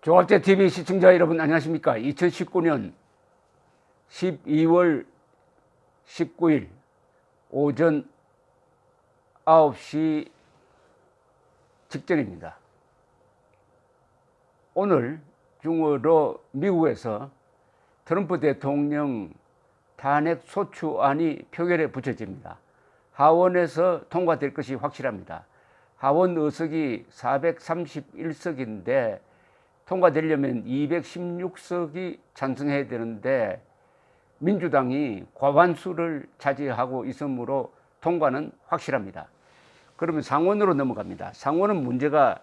조합제TV 시청자 여러분 안녕하십니까. 2019년 12월 19일 오전 9시 직전입니다. 오늘 중으로 미국에서 트럼프 대통령 탄핵 소추안이 표결에 붙여집니다. 하원에서 통과될 것이 확실합니다. 하원 의석이 431석인데 통과되려면 216석이 찬성해야 되는데 민주당이 과반수를 차지하고 있으므로 통과는 확실합니다. 그러면 상원으로 넘어갑니다. 상원은 문제가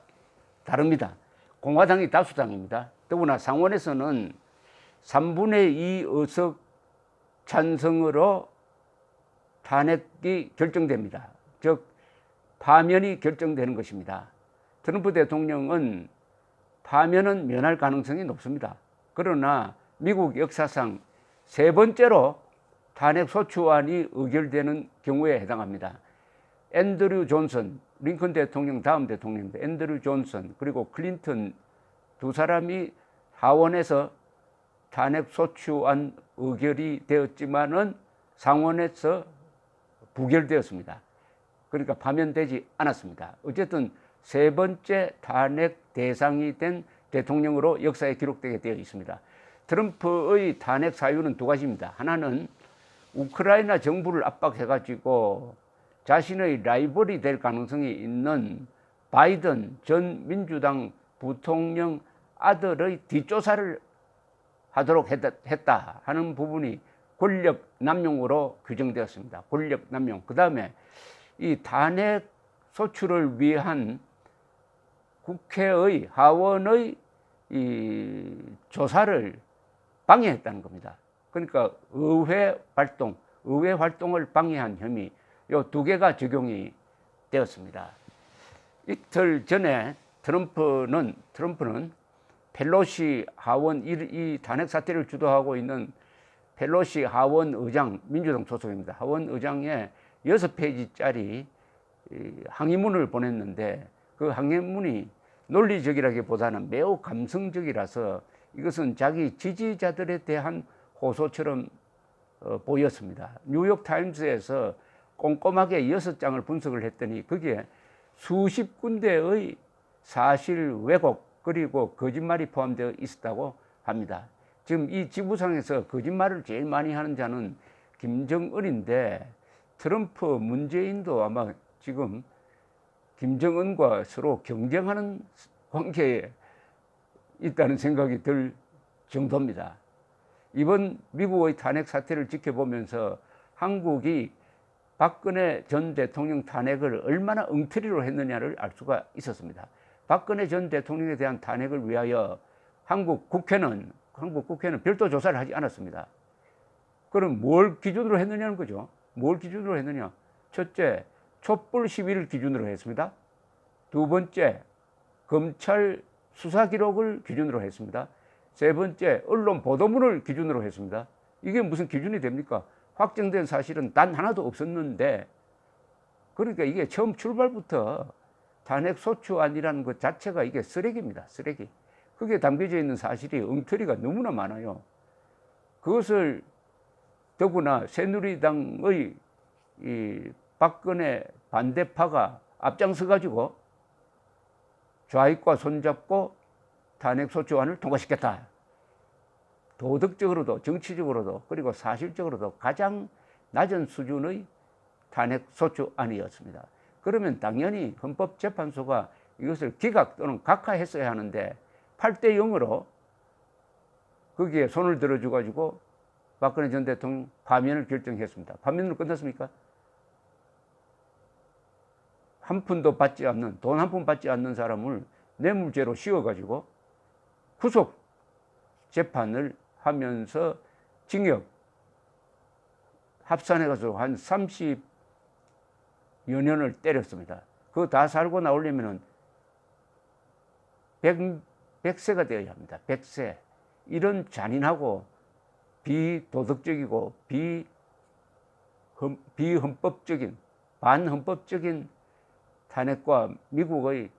다릅니다. 공화당이 다수당입니다. 더구나 상원에서는 3분의 2 의석 찬성으로 탄핵이 결정됩니다. 즉 파면이 결정되는 것입니다. 트럼프 대통령은 파면은 면할 가능성이 높습니다. 그러나 미국 역사상 세 번째로 탄핵 소추안이 의결되는 경우에 해당합니다. 앤드류 존슨, 링컨 대통령 다음 대통령입니다. 앤드류 존슨 그리고 클린턴 두 사람이 하원에서 탄핵 소추안 의결이 되었지만은 상원에서 부결되었습니다. 그러니까 파면되지 않았습니다. 어쨌든 세 번째 탄핵 대상이 된 대통령으로 역사에 기록되게 되어 있습니다. 트럼프의 탄핵 사유는 두 가지입니다. 하나는 우크라이나 정부를 압박해가지고 자신의 라이벌이 될 가능성이 있는 바이든 전 민주당 부통령 아들의 뒷조사를 하도록 했다 하는 부분이 권력 남용으로 규정되었습니다. 권력 남용. 그 다음에 이 탄핵 소추를 위한 국회의 하원의 이 조사를 방해했다는 겁니다. 그러니까 의회 활동을 방해한 혐의, 이 두 개가 적용이 되었습니다. 이틀 전에 트럼프는 펠로시 하원, 이 탄핵 사태를 주도하고 있는 펠로시 하원 의장, 민주당 소속입니다. 하원 의장에 6페이지짜리 항의문을 보냈는데 그 항의문이 논리적이라기보다는 매우 감성적이라서 이것은 자기 지지자들에 대한 호소처럼 보였습니다. 뉴욕타임스에서 꼼꼼하게 6장을 분석을 했더니 거기에 수십 군데의 사실 왜곡 그리고 거짓말이 포함되어 있었다고 합니다. 지금 이 지구상에서 거짓말을 제일 많이 하는 자는 김정은인데 트럼프, 문재인도 아마 지금 김정은과 서로 경쟁하는 관계에 있다는 생각이 들 정도입니다. 이번 미국의 탄핵 사태를 지켜보면서 한국이 박근혜 전 대통령 탄핵을 얼마나 엉터리로 했느냐를 알 수가 있었습니다. 박근혜 전 대통령에 대한 탄핵을 위하여 한국 국회는 별도 조사를 하지 않았습니다. 그럼 뭘 기준으로 했느냐는 거죠. 뭘 기준으로 했느냐. 첫째, 촛불 시위를 기준으로 했습니다. 두 번째, 검찰 수사 기록을 기준으로 했습니다. 세 번째, 언론 보도문을 기준으로 했습니다. 이게 무슨 기준이 됩니까? 확정된 사실은 단 하나도 없었는데, 그러니까 이게 처음 출발부터 탄핵 소추안이라는 것 자체가 이게 쓰레기입니다. 쓰레기. 그게 담겨져 있는 사실이 엉터리가 너무나 많아요. 그것을 더구나 새누리당의 이 박근혜 반대파가 앞장서 가지고 좌익과 손잡고 탄핵 소추안을 통과시켰다. 도덕적으로도 정치적으로도 그리고 사실적으로도 가장 낮은 수준의 탄핵 소추안이었습니다. 그러면 당연히 헌법재판소가 이것을 기각 또는 각하했어야 하는데 8대 0으로 거기에 손을 들어줘 가지고 박근혜 전 대통령 파면을 결정했습니다. 파면으로 끝났습니까? 한 푼도 받지 않는, 돈 한 푼 받지 않는 사람을 뇌물죄로 씌워가지고 구속 재판을 하면서 징역 합산해가지고 한 30여 년을 때렸습니다. 그거 다 살고 나오려면은 100세가 되어야 합니다. 100세. 이런 잔인하고 비도덕적이고 비헌법적인, 반헌법적인 탄핵과 미국의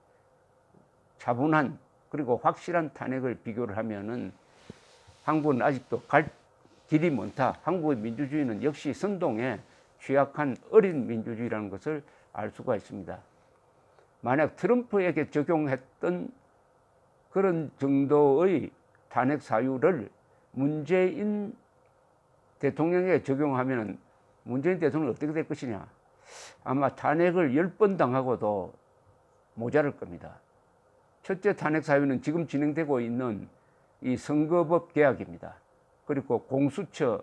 차분한 그리고 확실한 탄핵을 비교를 하면은 한국은 아직도 갈 길이 먼다. 한국의 민주주의는 역시 선동에 취약한 어린 민주주의라는 것을 알 수가 있습니다. 만약 트럼프에게 적용했던 그런 정도의 탄핵 사유를 문재인 대통령에게 적용하면 문재인 대통령이 어떻게 될 것이냐. 아마 탄핵을 10번 당하고도 모자랄 겁니다. 첫째 탄핵 사유는 지금 진행되고 있는 이 선거법 개혁입니다. 그리고 공수처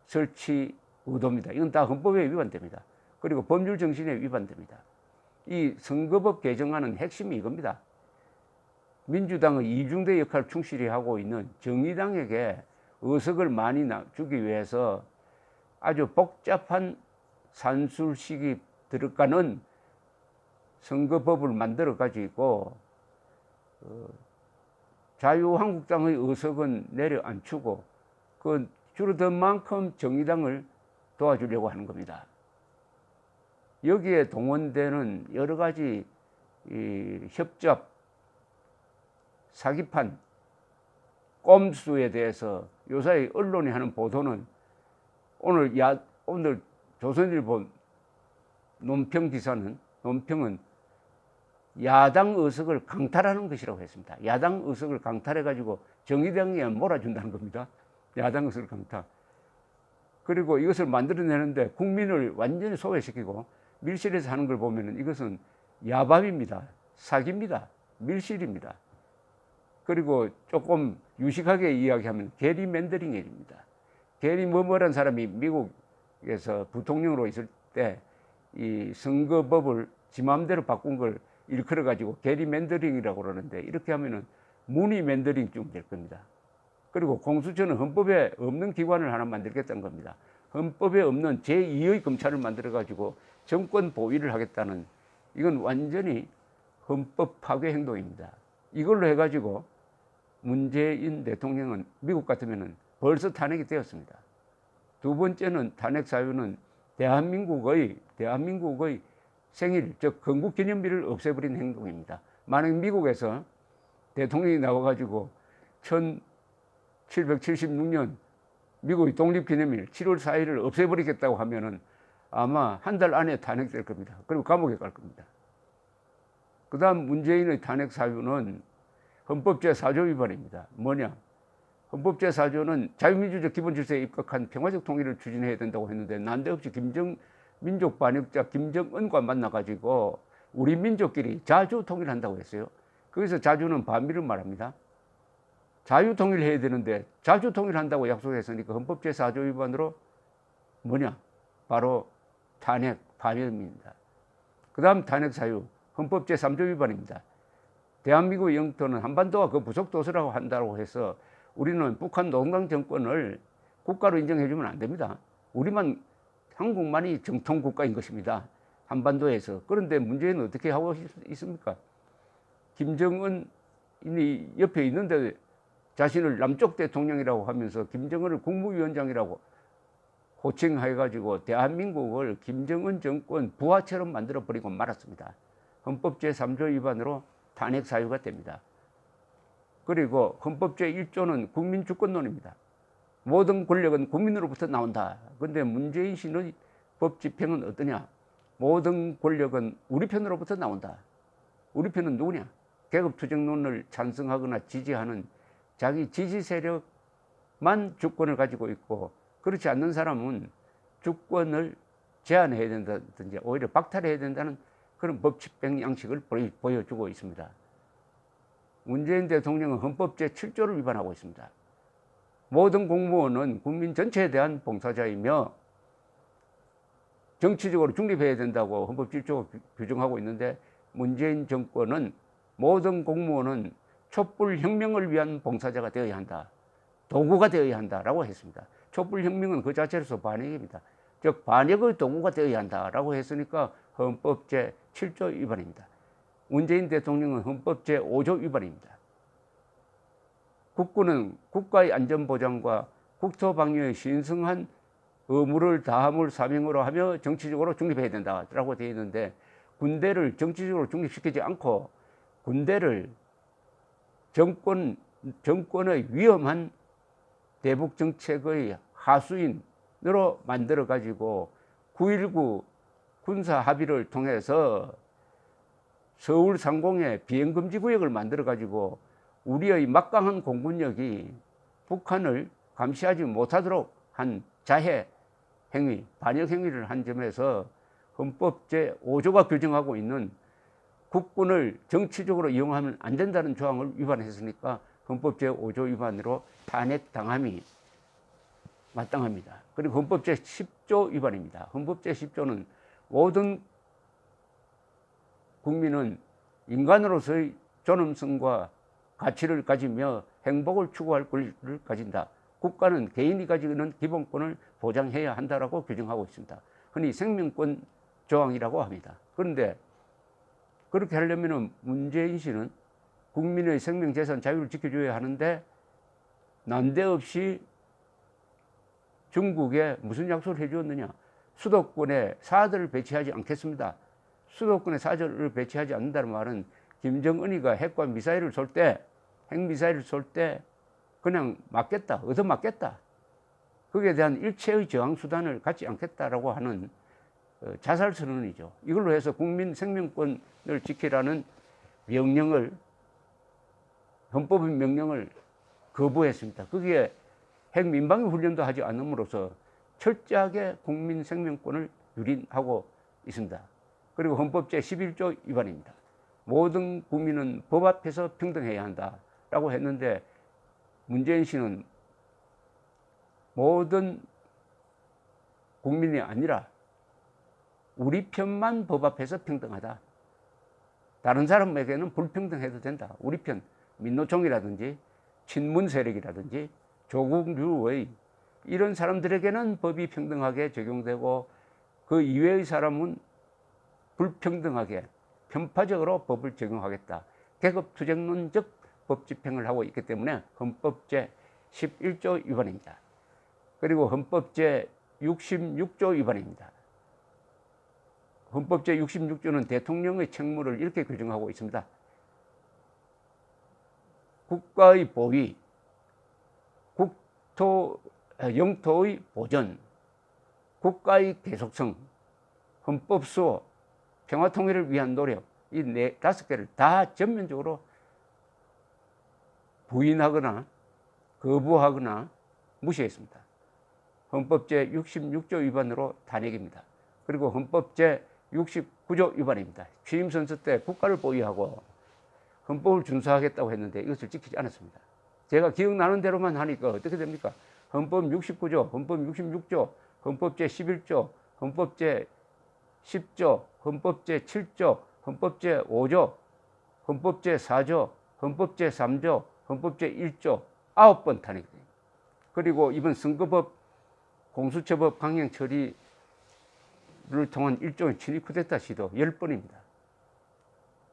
설치 의도입니다. 이건 다 헌법에 위반됩니다. 그리고 법률 정신에 위반됩니다. 이 선거법 개정안은 핵심이 이겁니다. 민주당의 이중대 역할을 충실히 하고 있는 정의당에게 의석을 많이 주기 위해서 아주 복잡한 산술식이 들어가는 선거법을 만들어 가지고 자유한국당의 의석은 내려앉히고 그 줄어든 만큼 정의당을 도와주려고 하는 겁니다. 여기에 동원되는 여러 가지 협잡, 사기판, 꼼수에 대해서 요사이 언론이 하는 보도는 오늘 조선일보 논평은 야당 의석을 강탈하는 것이라고 했습니다. 야당 의석을 강탈해가지고 정의당에 몰아준다는 겁니다. 야당 의석을 강탈. 그리고 이것을 만들어내는데 국민을 완전히 소외시키고 밀실에서 하는 걸 보면 이것은 야밤입니다. 사기입니다. 밀실입니다. 그리고 조금 유식하게 이야기하면 게리맨더링입니다. 게리 머머란 사람이 미국에서 부통령으로 있을 때 이 선거법을 지 마음대로 바꾼 걸 일컬어 가지고 게리맨더링이라고 그러는데 이렇게 하면은 무니맨더링쯤 될 겁니다. 그리고 공수처는 헌법에 없는 기관을 하나 만들겠다는 겁니다. 헌법에 없는 제2의 검찰을 만들어 가지고 정권 보위를 하겠다는, 이건 완전히 헌법 파괴 행동입니다. 이걸로 해가지고 문재인 대통령은 미국 같으면은 벌써 탄핵이 되었습니다. 두 번째는 탄핵 사유는 대한민국의 생일, 즉 건국기념비를 없애버린 행동입니다. 만약 미국에서 대통령이 나와가지고 1776년 미국의 독립기념일 7월 4일을 없애버리겠다고 하면은 아마 한 달 안에 탄핵될 겁니다. 그리고 감옥에 갈 겁니다. 그 다음 문재인의 탄핵 사유는 헌법 제4조 위반입니다. 뭐냐? 헌법 제4조는 자유민주적 기본질서에 입각한 평화적 통일을 추진해야 된다고 했는데 난데없이 민족 반역자 김정은과 만나가지고 우리 민족끼리 자주 통일한다고 했어요. 거기서 자주는 반미를 말합니다. 자유 통일해야 되는데 자주 통일한다고 약속했으니까 헌법 제4조 위반으로 뭐냐? 바로 탄핵 파면입니다. 그 다음 탄핵 사유 헌법 제3조 위반입니다. 대한민국의 영토는 한반도와 그 부속 도서라고 한다고 해서 우리는 북한 노동당 정권을 국가로 인정해주면 안 됩니다. 한국만이 정통 국가인 것입니다. 한반도에서. 그런데 문제는 어떻게 하고 있습니까? 김정은이 옆에 있는데 자신을 남쪽 대통령이라고 하면서 김정은을 국무위원장이라고 호칭해가지고 대한민국을 김정은 정권 부하처럼 만들어버리고 말았습니다. 헌법 제3조 위반으로 탄핵 사유가 됩니다. 그리고 헌법 제1조는 국민주권론입니다. 모든 권력은 국민으로부터 나온다. 그런데 문재인 씨의 법 집행은 어떠냐? 모든 권력은 우리 편으로부터 나온다. 우리 편은 누구냐? 계급투쟁론을 찬성하거나 지지하는 자기 지지 세력만 주권을 가지고 있고, 그렇지 않는 사람은 주권을 제한해야 된다든지 오히려 박탈해야 된다는 그런 법 집행 양식을 보여주고 있습니다. 문재인 대통령은 헌법 제7조를 위반하고 있습니다. 모든 공무원은 국민 전체에 대한 봉사자이며 정치적으로 중립해야 된다고 헌법 7조가 규정하고 있는데 문재인 정권은 모든 공무원은 촛불혁명을 위한 봉사자가 되어야 한다. 도구가 되어야 한다라고 했습니다. 촛불혁명은 그 자체로서 반역입니다. 즉 반역의 도구가 되어야 한다라고 했으니까 헌법 제7조 위반입니다. 문재인 대통령은 헌법 제5조 위반입니다. 국군은 국가의 안전보장과 국토방위의 신성한 의무를 다함을 사명으로 하며 정치적으로 중립해야 된다라고 되어 있는데 군대를 정치적으로 중립시키지 않고 군대를 정권의 위험한 대북 정책의 하수인으로 만들어 가지고 9.19 군사 합의를 통해서 서울 상공에 비행금지 구역을 만들어 가지고 우리의 막강한 공군력이 북한을 감시하지 못하도록 한 자해 행위, 반역 행위를 한 점에서 헌법 제5조가 규정하고 있는 국군을 정치적으로 이용하면 안 된다는 조항을 위반했으니까 헌법 제5조 위반으로 탄핵당함이 마땅합니다. 그리고 헌법 제10조 위반입니다. 헌법 제10조는 모든 국민은 인간으로서의 존엄성과 가치를 가지며 행복을 추구할 권리를 가진다. 국가는 개인이 가지고 있는 기본권을 보장해야 한다라고 규정하고 있습니다. 흔히 생명권 조항이라고 합니다. 그런데 그렇게 하려면 문재인 씨는 국민의 생명, 재산, 자유를 지켜줘야 하는데 난데없이 중국에 무슨 약속을 해주었느냐. 수도권에 사들을 배치하지 않겠습니다. 수도권에 사들을 배치하지 않는다는 말은 김정은이가 핵과 미사일을 쏠 때, 핵미사일을 쏠 때 그냥 맞겠다, 얻어맞겠다. 거기에 대한 일체의 저항 수단을 갖지 않겠다라고 하는 자살 선언이죠. 이걸로 해서 국민 생명권을 지키라는 명령을, 헌법의 명령을 거부했습니다. 거기에 핵 민방위 훈련도 하지 않음으로써 철저하게 국민 생명권을 유린하고 있습니다. 그리고 헌법 제11조 위반입니다. 모든 국민은 법 앞에서 평등해야 한다라고 했는데 문재인 씨는 모든 국민이 아니라 우리 편만 법 앞에서 평등하다. 다른 사람에게는 불평등해도 된다. 우리 편, 민노총이라든지 친문 세력이라든지 조국류의 이런 사람들에게는 법이 평등하게 적용되고 그 이외의 사람은 불평등하게 편파적으로 법을 적용하겠다. 계급투쟁론적 법 집행을 하고 있기 때문에 헌법 제11조 위반입니다. 그리고 헌법 제66조 위반입니다. 헌법 제66조는 대통령의 책무를 이렇게 규정하고 있습니다. 국가의 보위, 영토의 보전, 국가의 계속성, 헌법 수호, 평화 통일을 위한 노력, 이 5개를 다 전면적으로 부인하거나 거부하거나 무시했습니다. 헌법 제66조 위반으로 탄핵입니다. 그리고 헌법 제69조 위반입니다. 취임 선서 때 국가를 보위하고 헌법을 준수하겠다고 했는데 이것을 지키지 않았습니다. 제가 기억나는 대로만 하니까 어떻게 됩니까? 헌법 69조, 헌법 66조, 헌법 제11조, 헌법 제10조, 헌법 제7조, 헌법 제5조, 헌법 제4조, 헌법 제3조, 헌법 제1조 9번 탄핵됩니다. 그리고 이번 선거법, 공수처법 강행 처리를 통한 일종의 친위 쿠데타 시도 10번입니다.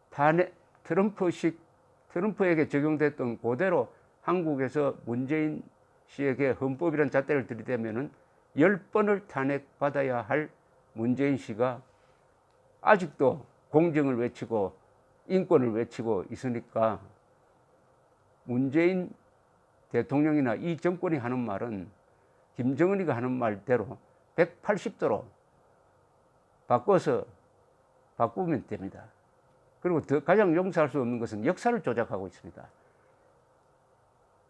탄핵, 트럼프에게 적용됐던 그대로 한국에서 문재인 씨에게 헌법이라는 잣대를 들이대면은 10번을 탄핵받아야 할 문재인 씨가 아직도 공정을 외치고 인권을 외치고 있으니까 문재인 대통령이나 이 정권이 하는 말은 김정은이가 하는 말대로 180도로 바꾸면 됩니다. 그리고 가장 용서할 수 없는 것은 역사를 조작하고 있습니다.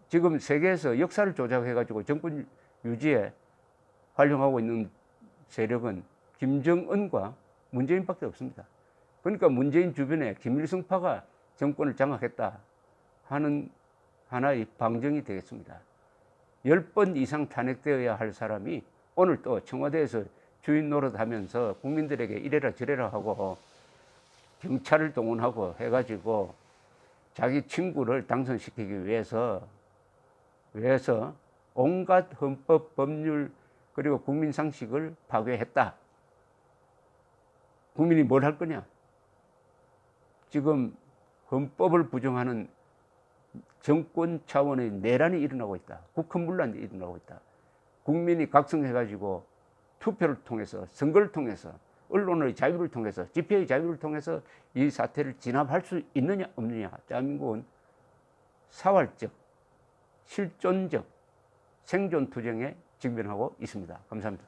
지금 세계에서 역사를 조작해가지고 정권 유지에 활용하고 있는 세력은 김정은과 문재인밖에 없습니다. 그러니까 문재인 주변에 김일성파가 정권을 장악했다 하는 하나의 방증이 되겠습니다. 10번 이상 탄핵되어야 할 사람이 오늘 또 청와대에서 주인 노릇하면서 국민들에게 이래라 저래라 하고 경찰을 동원하고 해가지고 자기 친구를 당선시키기 위해서 온갖 헌법, 법률 그리고 국민 상식을 파괴했다. 국민이 뭘 할 거냐? 지금 헌법을 부정하는 정권 차원의 내란이 일어나고 있다. 국헌문란이 일어나고 있다. 국민이 각성해가지고 투표를 통해서, 선거를 통해서, 언론의 자유를 통해서, 집회의 자유를 통해서 이 사태를 진압할 수 있느냐 없느냐. 대한민국은 사활적, 실존적 생존 투쟁에 직면하고 있습니다. 감사합니다.